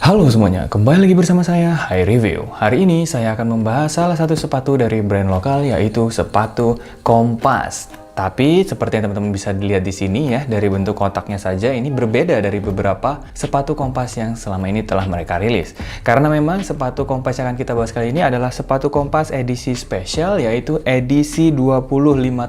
Halo semuanya, kembali lagi bersama saya, Hai Review. Hari ini saya akan membahas salah satu sepatu dari brand lokal, yaitu sepatu Kompas. Tapi seperti yang teman-teman bisa dilihat di sini ya, dari bentuk kotaknya saja ini berbeda dari beberapa sepatu Kompas yang selama ini telah mereka rilis. Karena memang sepatu Kompas yang akan kita bahas kali ini adalah sepatu Kompas edisi spesial, yaitu edisi 25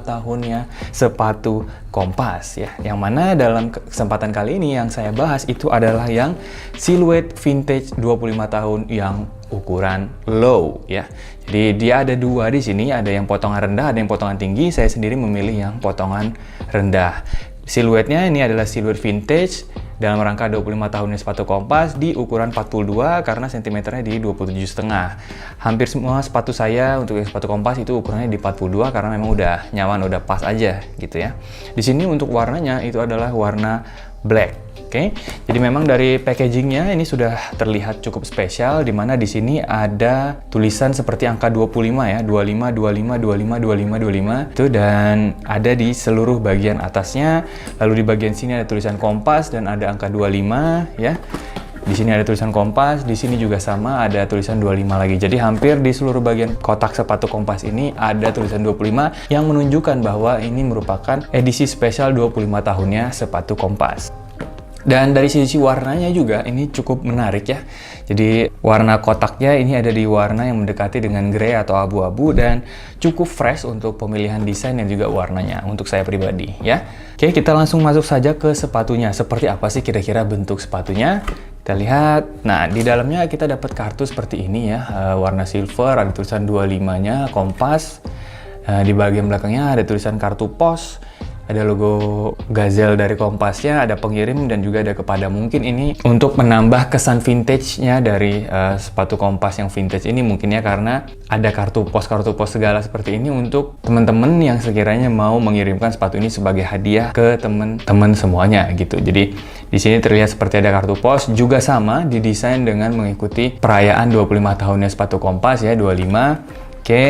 tahunnya sepatu Kompas ya. Yang mana dalam kesempatan kali ini yang saya bahas itu adalah yang siluet vintage 25 tahun yang ukuran low ya. Jadi dia ada dua di sini, ada yang potongan rendah, ada yang potongan tinggi. Saya sendiri memilih yang potongan rendah. Siluetnya ini adalah siluet vintage dalam rangka 25 tahunnya sepatu Kompas di ukuran 42 karena sentimeternya di 27,5. Hampir semua sepatu saya untuk yang sepatu Kompas itu ukurannya di 42 karena memang udah nyaman, udah pas aja gitu ya. Di sini untuk warnanya itu adalah warna black. Oke, jadi memang dari packagingnya ini sudah terlihat cukup spesial, di mana di sini ada tulisan seperti angka 25 ya, 25, 25, 25, 25, 25 itu, dan ada di seluruh bagian atasnya. Lalu di bagian sini ada tulisan Kompas dan ada angka 25 ya. Di sini ada tulisan Kompas, di sini juga sama ada tulisan 25 lagi. Jadi hampir di seluruh bagian kotak sepatu Kompas ini ada tulisan 25 yang menunjukkan bahwa ini merupakan edisi spesial 25 tahunnya sepatu Kompas. Dan dari sisi warnanya juga ini cukup menarik ya. Jadi warna kotaknya ini ada di warna yang mendekati dengan grey atau abu-abu dan cukup fresh untuk pemilihan desain dan juga warnanya untuk saya pribadi ya. Oke, kita langsung masuk saja ke sepatunya. Seperti apa sih kira-kira bentuk sepatunya? Kita lihat. Nah, di dalamnya kita dapat kartu seperti ini ya. Warna silver, ada tulisan 25-nya Kompas. Di bagian belakangnya ada tulisan kartu pos. Ada logo Gazelle dari Kompasnya, ada pengirim dan juga ada kepada. Mungkin ini untuk menambah kesan vintage-nya dari sepatu Kompas yang vintage ini mungkin ya, karena ada kartu pos segala seperti ini untuk teman-teman yang sekiranya mau mengirimkan sepatu ini sebagai hadiah ke teman-teman semuanya gitu. Jadi di sini terlihat seperti ada kartu pos, juga sama didesain dengan mengikuti perayaan 25 tahunnya sepatu Kompas ya, 25. Oke.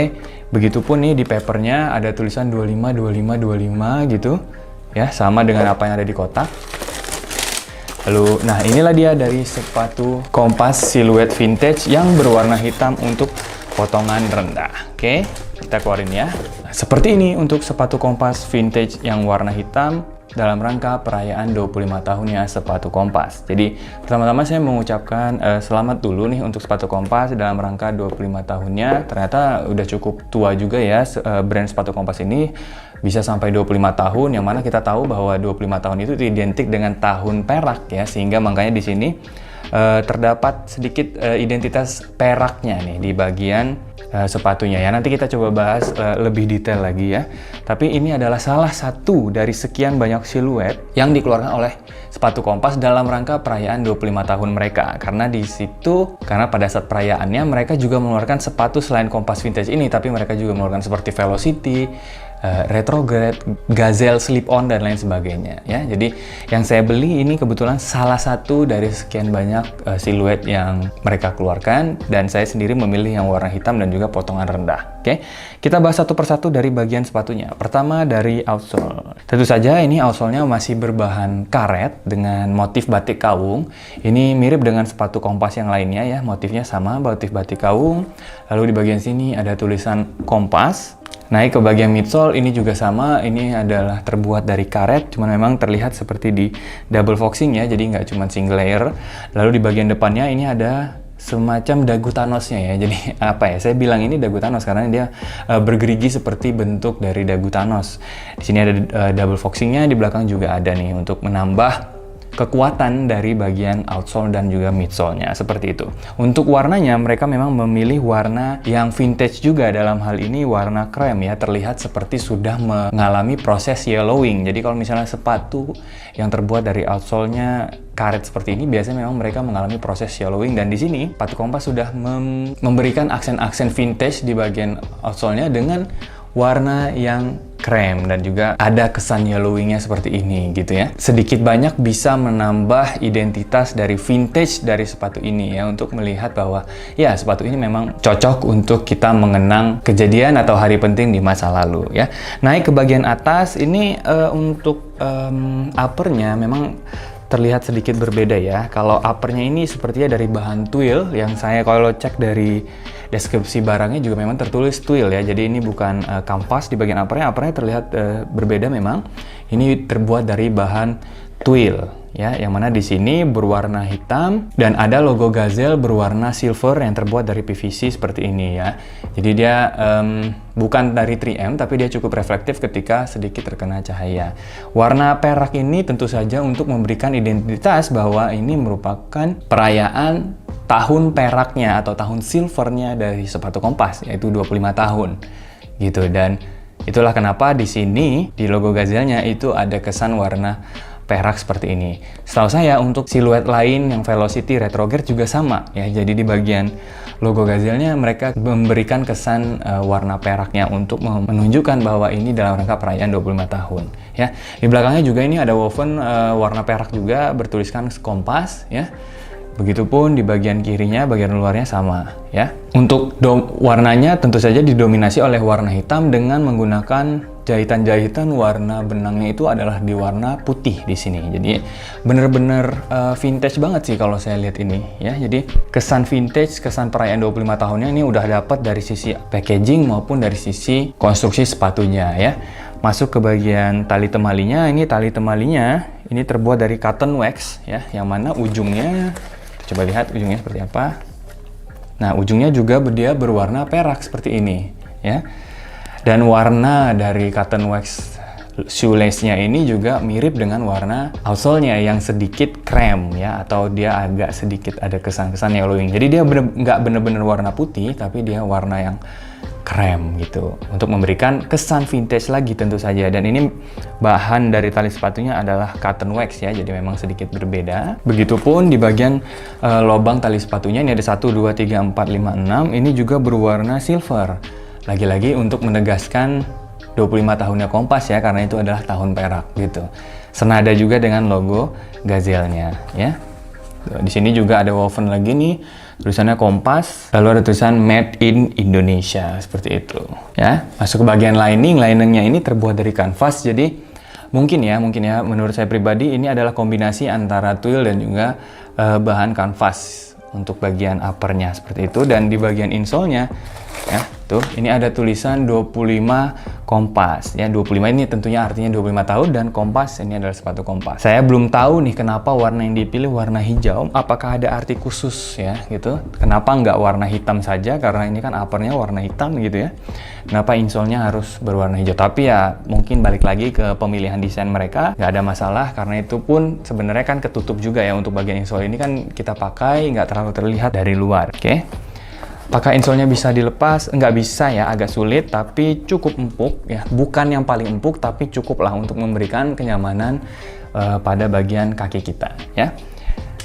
Begitupun nih di papernya ada tulisan 25, 25, 25 gitu ya, sama dengan apa yang ada di kotak. Lalu, nah inilah dia dari sepatu Kompas siluet vintage yang berwarna hitam untuk potongan rendah. Oke, kita keluarin ya. Nah, seperti ini untuk sepatu Kompas vintage yang warna hitam dalam rangka perayaan 25 tahunnya sepatu Kompas. Jadi pertama-tama saya mengucapkan selamat dulu nih untuk sepatu Kompas dalam rangka 25 tahunnya. Ternyata udah cukup tua juga ya brand sepatu Kompas ini, bisa sampai 25 tahun, yang mana kita tahu bahwa 25 tahun itu identik dengan tahun perak ya, sehingga makanya di sini terdapat sedikit identitas peraknya nih di bagian sepatunya ya. Nanti kita coba bahas lebih detail lagi ya. Tapi ini adalah salah satu dari sekian banyak siluet yang dikeluarkan oleh sepatu Kompas dalam rangka perayaan 25 tahun mereka. Karena di situ, karena pada saat perayaannya mereka juga mengeluarkan sepatu selain Kompas vintage ini, tapi mereka juga mengeluarkan seperti Velocity, Retrograde, Gazelle slip-on dan lain sebagainya ya. Jadi yang saya beli ini kebetulan salah satu dari sekian banyak siluet yang mereka keluarkan, dan saya sendiri memilih yang warna hitam dan juga potongan rendah. Oke, kita bahas satu persatu dari bagian sepatunya. Pertama dari outsole. Tentu saja ini outsole-nya masih berbahan karet dengan motif batik kawung. Ini mirip dengan sepatu Kompas yang lainnya ya, motifnya sama, motif batik kawung. Lalu di bagian sini ada tulisan Kompas. Naik ke bagian midsole ini juga sama, ini adalah terbuat dari karet, cuman memang terlihat seperti di double foxing ya, jadi nggak cuma single layer. Lalu di bagian depannya ini ada semacam dagu Thanos-nya ya, jadi apa ya, saya bilang ini dagu Thanos karena dia bergerigi seperti bentuk dari dagu Thanos. Di sini ada double foxing-nya, di belakang juga ada nih untuk menambah kekuatan dari bagian outsole dan juga midsole-nya, seperti itu. Untuk warnanya mereka memang memilih warna yang vintage juga, dalam hal ini warna krem ya, terlihat seperti sudah mengalami proses yellowing. Jadi kalau misalnya sepatu yang terbuat dari outsole-nya karet seperti ini, biasanya memang mereka mengalami proses yellowing, dan di sini sepatu Kompas sudah memberikan aksen-aksen vintage di bagian outsole-nya dengan warna yang krem dan juga ada kesan yellowingnya seperti ini gitu ya. Sedikit banyak bisa menambah identitas dari vintage dari sepatu ini ya, untuk melihat bahwa ya sepatu ini memang cocok untuk kita mengenang kejadian atau hari penting di masa lalu ya. Naik ke bagian atas ini untuk uppernya memang terlihat sedikit berbeda ya. Kalau uppernya ini sepertinya dari bahan twill, yang saya kalau cek dari deskripsi barangnya juga memang tertulis twill ya. Jadi ini bukan kanvas di bagian uppernya terlihat berbeda memang. Ini terbuat dari bahan twill ya, yang mana di sini berwarna hitam dan ada logo Gazelle berwarna silver yang terbuat dari PVC seperti ini ya. Jadi dia bukan dari 3M tapi dia cukup reflektif ketika sedikit terkena cahaya. Warna perak ini tentu saja untuk memberikan identitas bahwa ini merupakan perayaan tahun peraknya atau tahun silvernya dari sepatu Kompas, yaitu 25 tahun gitu. Dan itulah kenapa di sini di logo Gazelle-nya itu ada kesan warna perak seperti ini. Setahu saya untuk siluet lain yang Velocity Retrograde juga sama ya. Jadi di bagian logo Gazelle-nya mereka memberikan kesan warna peraknya untuk menunjukkan bahwa ini dalam rangka perayaan 25 tahun ya. Di belakangnya juga ini ada woven warna perak juga bertuliskan Kompas ya. Begitupun di bagian kirinya, bagian luarnya sama ya. Untuk warnanya tentu saja didominasi oleh warna hitam dengan menggunakan jahitan-jahitan warna benangnya itu adalah di warna putih di sini. Jadi bener-bener vintage banget sih kalau saya lihat ini ya. Jadi kesan vintage, kesan perayaan 25 tahunnya ini udah dapat dari sisi packaging maupun dari sisi konstruksi sepatunya ya. Masuk ke bagian tali temalinya, ini tali temalinya ini terbuat dari cotton wax ya, yang mana ujungnya coba lihat ujungnya seperti apa. Nah, ujungnya juga dia berwarna perak seperti ini ya. Dan warna dari cotton wax shoelace-nya ini juga mirip dengan warna outsole-nya yang sedikit krem ya, atau dia agak sedikit ada kesan-kesan yellowing. Jadi dia nggak bener-bener warna putih, tapi dia warna yang krem gitu, untuk memberikan kesan vintage lagi tentu saja. Dan ini bahan dari tali sepatunya adalah cotton wax ya, jadi memang sedikit berbeda. Begitupun di bagian lubang tali sepatunya, ini ada 1, 2, 3, 4, 5, 6, ini juga berwarna silver. Lagi-lagi untuk menegaskan 25 tahunnya Kompas ya, karena itu adalah tahun perak gitu. Senada juga dengan logo Gazelle-nya ya. Di sini juga ada woven lagi nih, tulisannya Kompas, lalu ada tulisan Made in Indonesia seperti itu ya. Masuk ke bagian liningnya ini terbuat dari kanvas. Jadi mungkin ya menurut saya pribadi ini adalah kombinasi antara twill dan juga bahan kanvas untuk bagian uppernya seperti itu. Dan di bagian insole-nya ya, tuh ini ada tulisan 25 Kompas ya. 25 ini tentunya artinya 25 tahun, dan Kompas ini adalah sepatu Kompas. Saya belum tahu nih kenapa warna yang dipilih warna hijau, apakah ada arti khusus ya gitu. Kenapa nggak warna hitam saja, karena ini kan uppernya warna hitam gitu ya. Kenapa insole-nya harus berwarna hijau? Tapi ya mungkin balik lagi ke pemilihan desain mereka, nggak ada masalah, karena itu pun sebenarnya kan ketutup juga ya. Untuk bagian insole ini kan kita pakai nggak terlalu terlihat dari luar. Oke. Apakah insole-nya bisa dilepas? Nggak bisa ya, agak sulit, tapi cukup empuk ya. Bukan yang paling empuk, tapi cukup lah untuk memberikan kenyamanan pada bagian kaki kita ya.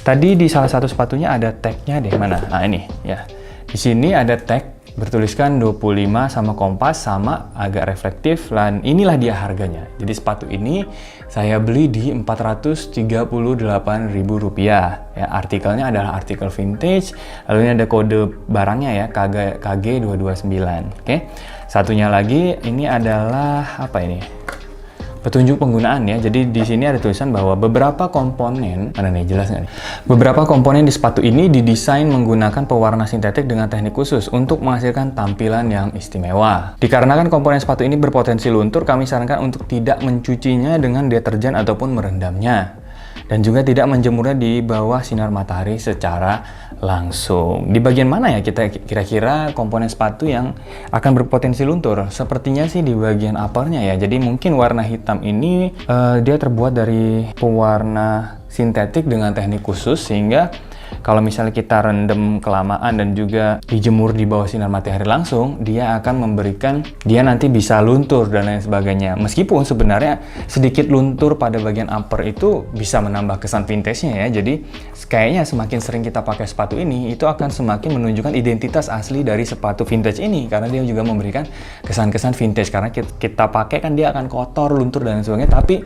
Tadi di salah satu sepatunya ada tag-nya deh, mana? Nah ini ya. Di sini ada tag bertuliskan 25 sama Kompas, sama agak reflektif, dan inilah dia harganya. Jadi sepatu ini saya beli di Rp438.000 ya. Artikelnya adalah artikel vintage, lalu ini ada kode barangnya ya, KG229. Oke. Satunya lagi ini adalah apa ini? Petunjuk penggunaan ya. Jadi di sini ada tulisan bahwa beberapa komponen, mana nih jelas nggak nih? Beberapa komponen di sepatu ini didesain menggunakan pewarna sintetik dengan teknik khusus untuk menghasilkan tampilan yang istimewa. Dikarenakan komponen sepatu ini berpotensi luntur, kami sarankan untuk tidak mencucinya dengan deterjen ataupun merendamnya. Dan juga tidak menjemurnya di bawah sinar matahari secara langsung. Di bagian mana ya kita kira-kira komponen sepatu yang akan berpotensi luntur? Sepertinya sih di bagian uppernya ya. Jadi mungkin warna hitam ini dia terbuat dari pewarna sintetik dengan teknik khusus, sehingga kalau misalnya kita rendam kelamaan dan juga dijemur di bawah sinar matahari langsung, dia akan memberikan, dia nanti bisa luntur dan lain sebagainya. Meskipun sebenarnya sedikit luntur pada bagian upper itu bisa menambah kesan vintage-nya ya. Jadi kayaknya semakin sering kita pakai sepatu ini, itu akan semakin menunjukkan identitas asli dari sepatu vintage ini, karena dia juga memberikan kesan-kesan vintage. Karena kita pakai kan dia akan kotor, luntur dan lain sebagainya, tapi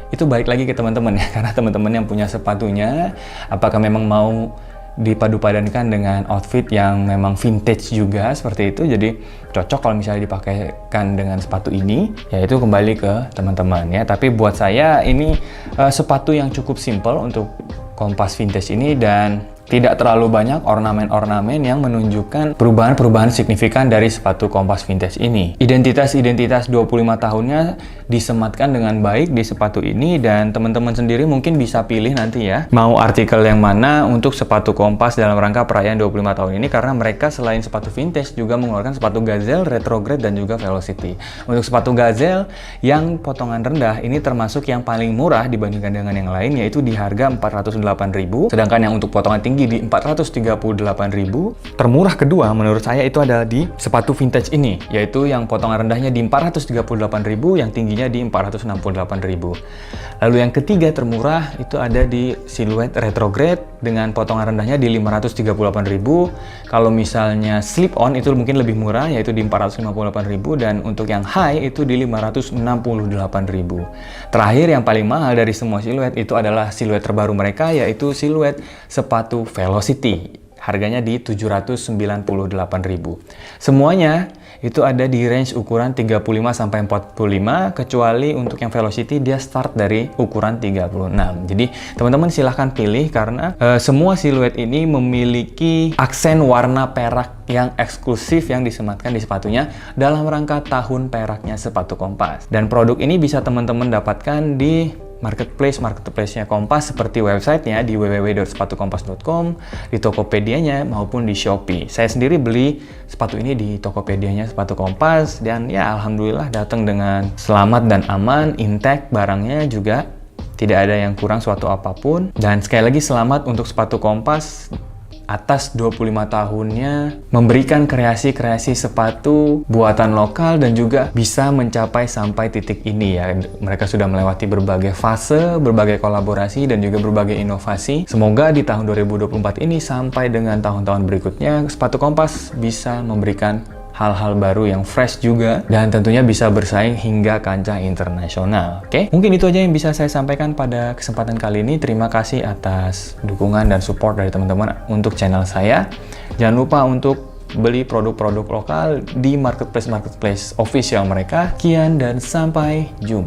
itu balik lagi ke teman-teman ya, karena teman-teman yang punya sepatunya apakah memang mau dipadu-padankan dengan outfit yang memang vintage juga seperti itu. Jadi cocok kalau misalnya dipakaikan dengan sepatu ini, yaitu kembali ke teman-teman ya. Tapi buat saya ini sepatu yang cukup simple untuk Kompas vintage ini, dan tidak terlalu banyak ornamen-ornamen yang menunjukkan perubahan-perubahan signifikan dari sepatu Kompas vintage ini. Identitas-identitas 25 tahunnya disematkan dengan baik di sepatu ini, dan teman-teman sendiri mungkin bisa pilih nanti ya, mau artikel yang mana untuk sepatu Kompas dalam rangka perayaan 25 tahun ini, karena mereka selain sepatu vintage juga mengeluarkan sepatu Gazelle, Retrograde, dan juga Velocity. Untuk sepatu Gazelle yang potongan rendah ini termasuk yang paling murah dibandingkan dengan yang lain, yaitu di harga 408.000, sedangkan yang untuk potongan tinggi di 438.000. Termurah kedua menurut saya itu adalah di sepatu vintage ini, yaitu yang potongan rendahnya di 438.000, yang tingginya di 468.000. Lalu yang ketiga termurah itu ada di siluet Retrograde dengan potongan rendahnya di 538.000. Kalau misalnya slip on itu mungkin lebih murah, yaitu di 458.000, dan untuk yang high itu di 568.000. Terakhir yang paling mahal dari semua siluet itu adalah siluet terbaru mereka, yaitu siluet sepatu Velocity. Harganya di 798.000. Semuanya itu ada di range ukuran 35 sampai 45, kecuali untuk yang Velocity dia start dari ukuran 36. Jadi teman-teman silahkan pilih, karena semua siluet ini memiliki aksen warna perak yang eksklusif yang disematkan di sepatunya dalam rangka tahun peraknya sepatu Kompas. Dan produk ini bisa teman-teman dapatkan di marketplace-nya Kompas, seperti websitenya di www.sepatukompas.com, di Tokopedia-nya maupun di Shopee. Saya sendiri beli sepatu ini di Tokopedia-nya Sepatu Kompas, dan ya alhamdulillah datang dengan selamat dan aman, intact barangnya juga, tidak ada yang kurang suatu apapun. Dan sekali lagi selamat untuk Sepatu Kompas atas 25 tahunnya memberikan kreasi-kreasi sepatu buatan lokal dan juga bisa mencapai sampai titik ini ya. Mereka sudah melewati berbagai fase, berbagai kolaborasi, dan juga berbagai inovasi. Semoga di tahun 2024 ini sampai dengan tahun-tahun berikutnya Sepatu Kompas bisa memberikan hal-hal baru yang fresh juga, dan tentunya bisa bersaing hingga kancah internasional. Oke, mungkin itu aja yang bisa saya sampaikan pada kesempatan kali ini. Terima kasih atas dukungan dan support dari teman-teman untuk channel saya. Jangan lupa untuk beli produk-produk lokal di marketplace official mereka. Sekian dan sampai jumpa.